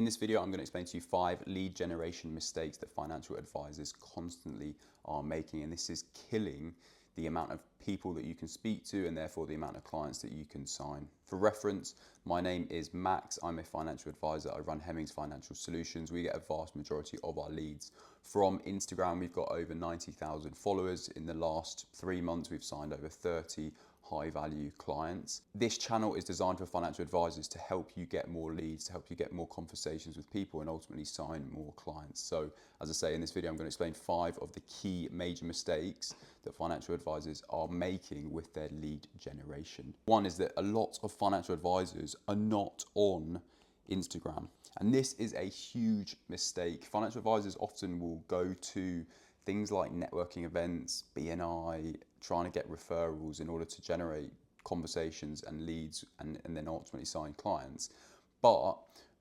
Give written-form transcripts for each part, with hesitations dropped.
In this video, I'm going to explain to you 5 lead generation mistakes that financial advisors constantly are making, and this is killing the amount of people that you can speak to and therefore the amount of clients that you can sign. For reference, my name is Max. I'm a financial advisor. I run Hemmings Financial Solutions. We get a vast majority of our leads from Instagram. We've got over 90,000 followers. In the last 3 months, we've signed over 30 high value clients. This channel is designed for financial advisors to help you get more leads, to help you get more conversations with people and ultimately sign more clients. So as I say in this video, I'm going to explain 5 of the key major mistakes that financial advisors are making with their lead generation. One is that a lot of financial advisors are not on Instagram. And this is a huge mistake. Financial advisors often will go to things like networking events, BNI, trying to get referrals in order to generate conversations and leads and then ultimately sign clients. But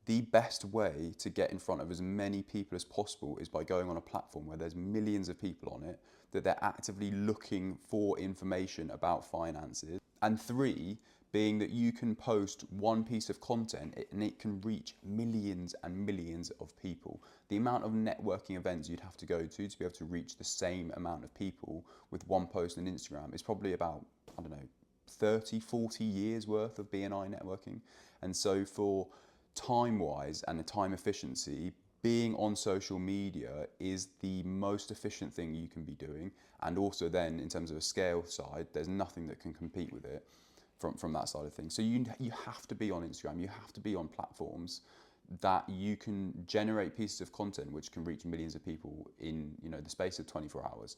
the best way to get in front of as many people as possible is by going on a platform where there's millions of people on it, that they're actively looking for information about finances. And 3, being that you can post one piece of content and it can reach millions and millions of people. The amount of networking events you'd have to go to be able to reach the same amount of people with one post on Instagram is probably about, 30, 40 years worth of BNI networking. And so for time-wise and the time efficiency, being on social media is the most efficient thing you can be doing. And also then in terms of a scale side, there's nothing that can compete with it from that side of things. So you have to be on Instagram, you have to be on platforms that you can generate pieces of content which can reach millions of people in the space of 24 hours.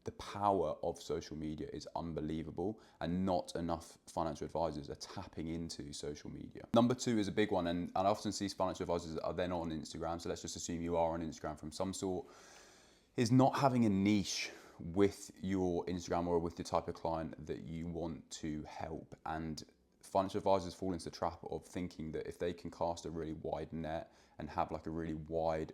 The power of social media is unbelievable, and not enough financial advisors are tapping into social media. Number 2 is a big one, and I often see financial advisors that are then on Instagram, so let's just assume you are on Instagram from some sort, is not having a niche with your Instagram or with the type of client that you want to help. And financial advisors fall into the trap of thinking that if they can cast a really wide net and have like a really wide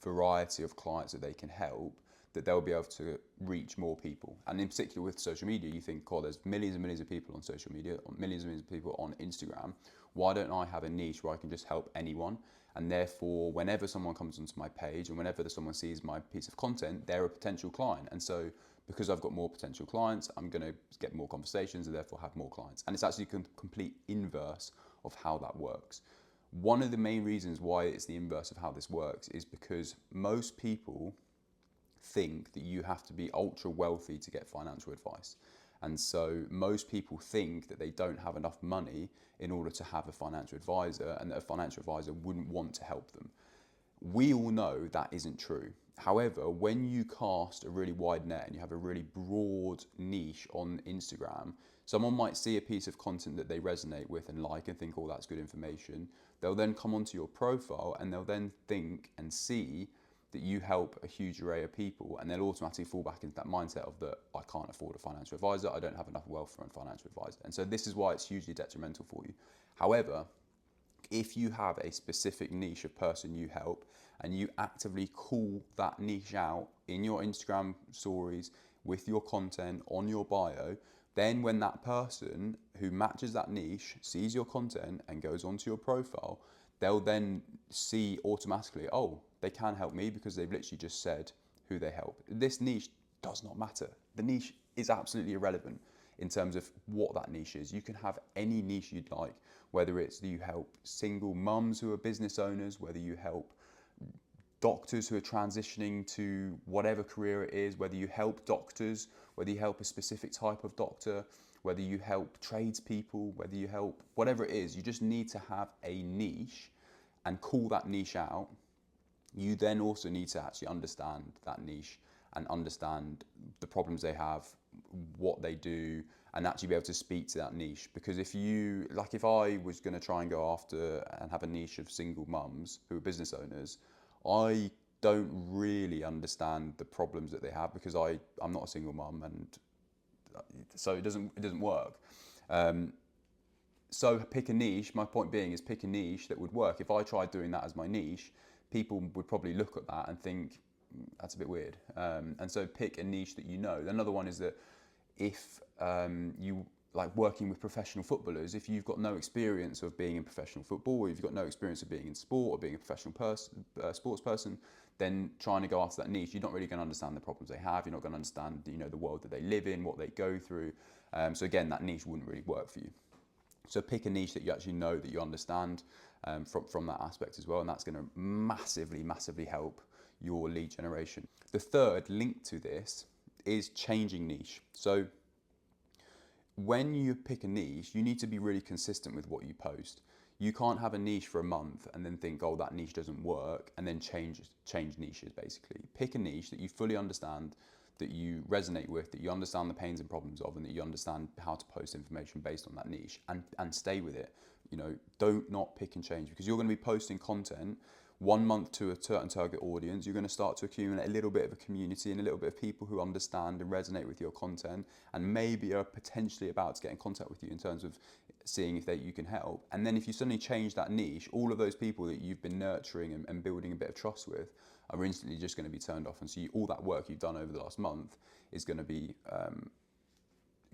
variety of clients that they can help, that they'll be able to reach more people. And in particular with social media, you think, oh, there's millions and millions of people on social media, millions and millions of people on Instagram. Why don't I have a niche where I can just help anyone? And therefore, whenever someone comes onto my page and whenever someone sees my piece of content, they're a potential client. And so because I've got more potential clients, I'm going to get more conversations and therefore have more clients. And it's actually a complete inverse of how that works. One of the main reasons why it's the inverse of how this works is because most people think that you have to be ultra wealthy to get financial advice. And so most people think that they don't have enough money in order to have a financial advisor, and that a financial advisor wouldn't want to help them. We all know that isn't true. However, when you cast a really wide net and you have a really broad niche on Instagram, someone might see a piece of content that they resonate with and like and think, oh, that's good information. They'll then come onto your profile and they'll then think and see that you help a huge array of people, and they'll automatically fall back into that mindset of that I can't afford a financial advisor, I don't have enough wealth for a financial advisor. And so this is why it's hugely detrimental for you. However, if you have a specific niche of person you help and you actively call that niche out in your Instagram stories, with your content, on your bio, then when that person who matches that niche sees your content and goes onto your profile, they'll then see automatically, oh, they can help me because they've literally just said who they help. This niche does not matter. The niche is absolutely irrelevant in terms of what that niche is. You can have any niche you'd like, whether it's that you help single mums who are business owners, whether you help doctors who are transitioning to whatever career it is, whether you help doctors, whether you help a specific type of doctor, whether you help tradespeople, whether you help whatever it is, you just need to have a niche and call that niche out. You then also need to actually understand that niche and understand the problems they have, what they do, and actually be able to speak to that niche. Because if I was going to try and go after and have a niche of single mums who are business owners, I don't really understand the problems that they have because I'm not a single mum, and so it doesn't work. So pick a niche. My point being is pick a niche that would work. If I tried doing that as my niche, people would probably look at that and think that's a bit weird. And so pick a niche that you know. Another one is that if like working with professional footballers, if you've got no experience of being in professional football, or you've got no experience of being in sport or being a professional sports person, then trying to go after that niche, you're not really going to understand the problems they have. You're not going to understand, the world that they live in, what they go through. So again, that niche wouldn't really work for you. So pick a niche that you actually know, that you understand from that aspect as well, and that's going to massively help your lead generation. The third link to this is changing niche. So when you pick a niche, you need to be really consistent with what you post. You can't have a niche for a month and then think, oh, that niche doesn't work, and then change niches basically. Pick a niche that you fully understand, that you resonate with, that you understand the pains and problems of, and that you understand how to post information based on that niche, and stay with it. Don't not pick and change, because you're going to be posting content 1 month to a certain target audience. You're going to start to accumulate a little bit of a community and a little bit of people who understand and resonate with your content, and maybe are potentially about to get in contact with you in terms of seeing if you can help. And then if you suddenly change that niche, all of those people that you've been nurturing and building a bit of trust with are instantly just going to be turned off. And so all that work you've done over the last month is going to be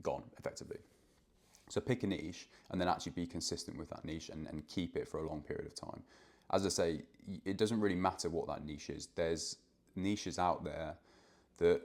gone effectively. So pick a niche and then actually be consistent with that niche and keep it for a long period of time. As I say, it doesn't really matter what that niche is. There's niches out there that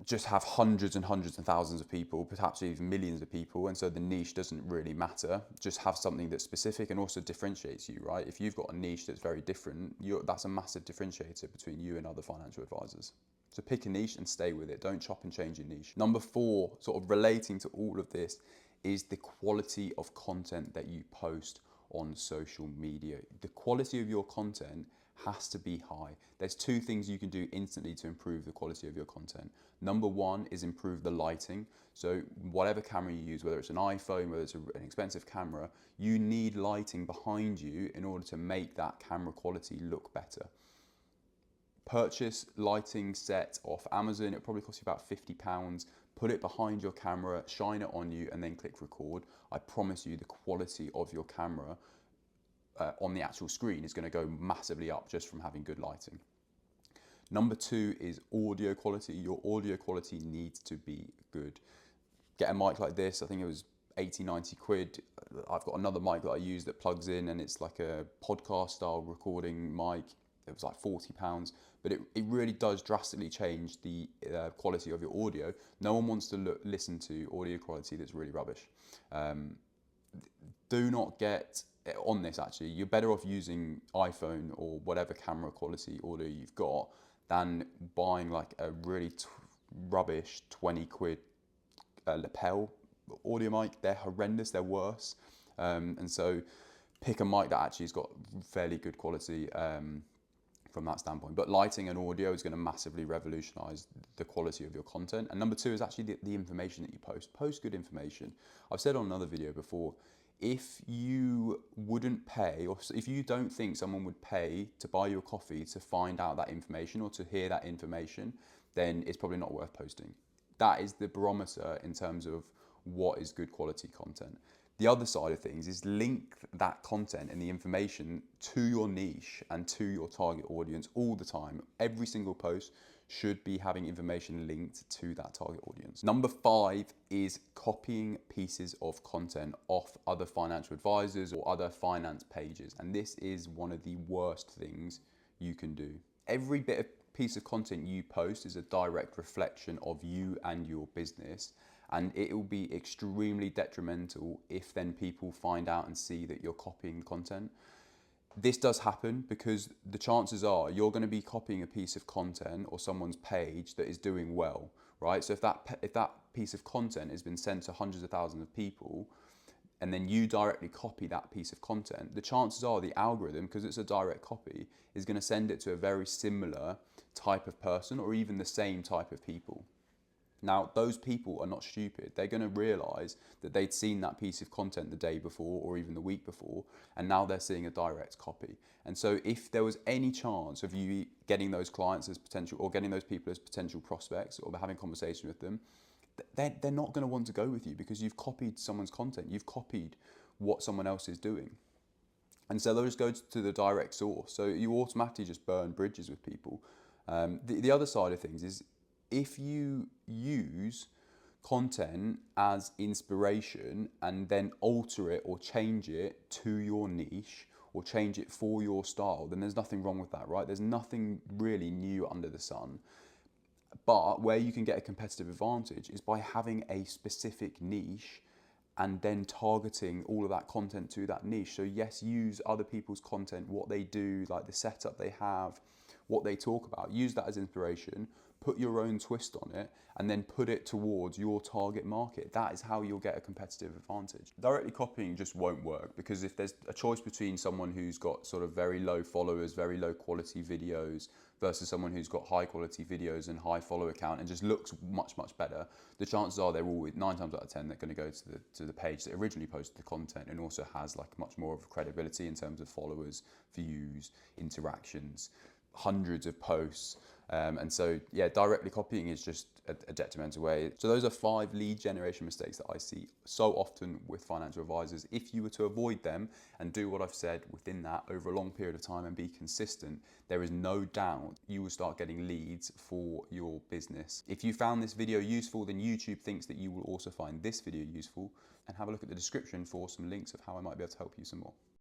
just have hundreds and hundreds and thousands of people, perhaps even millions of people, and so the niche doesn't really matter. Just have something that's specific and also differentiates you, right? If you've got a niche that's very different, that's a massive differentiator between you and other financial advisors. So pick a niche and stay with it. Don't chop and change your niche. Number 4, sort of relating to all of this, is the quality of content that you post on social media. The quality of your content has to be high. There's 2 things you can do instantly to improve the quality of your content. Number 1 is improve the lighting. So whatever camera you use, whether it's an iPhone, whether it's an expensive camera, you need lighting behind you in order to make that camera quality look better. Purchase lighting set off Amazon. It probably costs you about £50. Put it behind your camera, shine it on you, and then click record. I promise you the quality of your camera on the actual screen is going to go massively up just from having good lighting. Number 2 is audio quality. Your audio quality needs to be good. Get a mic like this. I think it was 80-90 quid. I've got another mic that I use that plugs in, and it's like a podcast style recording mic. It was like £40, but it really does drastically change the quality of your audio. No one wants to listen to audio quality that's really rubbish. Do not get on this. Actually, you're better off using iPhone or whatever camera quality audio you've got than buying like a really rubbish 20 quid lapel audio mic. They're horrendous. They're worse. And so pick a mic that actually has got fairly good quality from that standpoint. But lighting and audio is going to massively revolutionize the quality of your content. And number 2 is actually the information that you post. Post good information. I've said on another video before, if you wouldn't pay, or if you don't think someone would pay to buy your coffee to find out that information or to hear that information, then it's probably not worth posting. That is the barometer in terms of what is good quality content. The other side of things is link that content and the information to your niche and to your target audience all the time. Every single post should be having information linked to that target audience. Number 5 is copying pieces of content off other financial advisors or other finance pages. And this is one of the worst things you can do. Every piece of content you post is a direct reflection of you and your business. And it will be extremely detrimental if then people find out and see that you're copying content. This does happen because the chances are you're going to be copying a piece of content or someone's page that is doing well, right? So if that piece of content has been sent to hundreds of thousands of people, and then you directly copy that piece of content, the chances are the algorithm, because it's a direct copy, is going to send it to a very similar type of person or even the same type of people. Now, those people are not stupid. They're going to realize that they'd seen that piece of content the day before or even the week before, and now they're seeing a direct copy. And so if there was any chance of you getting those clients as potential, or getting those people as potential prospects, or having conversation with them, they're not going to want to go with you because you've copied someone's content. You've copied what someone else is doing. And so they'll just go to the direct source. So you automatically just burn bridges with people. The other side of things is, if you use content as inspiration and then alter it or change it to your niche or change it for your style, then there's nothing wrong with that, right? There's nothing really new under the sun. But where you can get a competitive advantage is by having a specific niche and then targeting all of that content to that niche. So yes, use other people's content, what they do, like the setup they have, what they talk about, use that as inspiration, put your own twist on it, and then put it towards your target market. That is how you'll get a competitive advantage. Directly copying just won't work, because if there's a choice between someone who's got sort of very low followers, very low quality videos, versus someone who's got high quality videos and high follower count and just looks much, much better, the chances are they're all, 9 times out of 10, they're going to go to the page that originally posted the content and also has like much more of credibility in terms of followers, views, interactions, hundreds of posts. And so, yeah, directly copying is just a detrimental way. So those are 5 lead generation mistakes that I see so often with financial advisors. If you were to avoid them and do what I've said within that over a long period of time and be consistent, there is no doubt you will start getting leads for your business. If you found this video useful, then YouTube thinks that you will also find this video useful, and have a look at the description for some links of how I might be able to help you some more.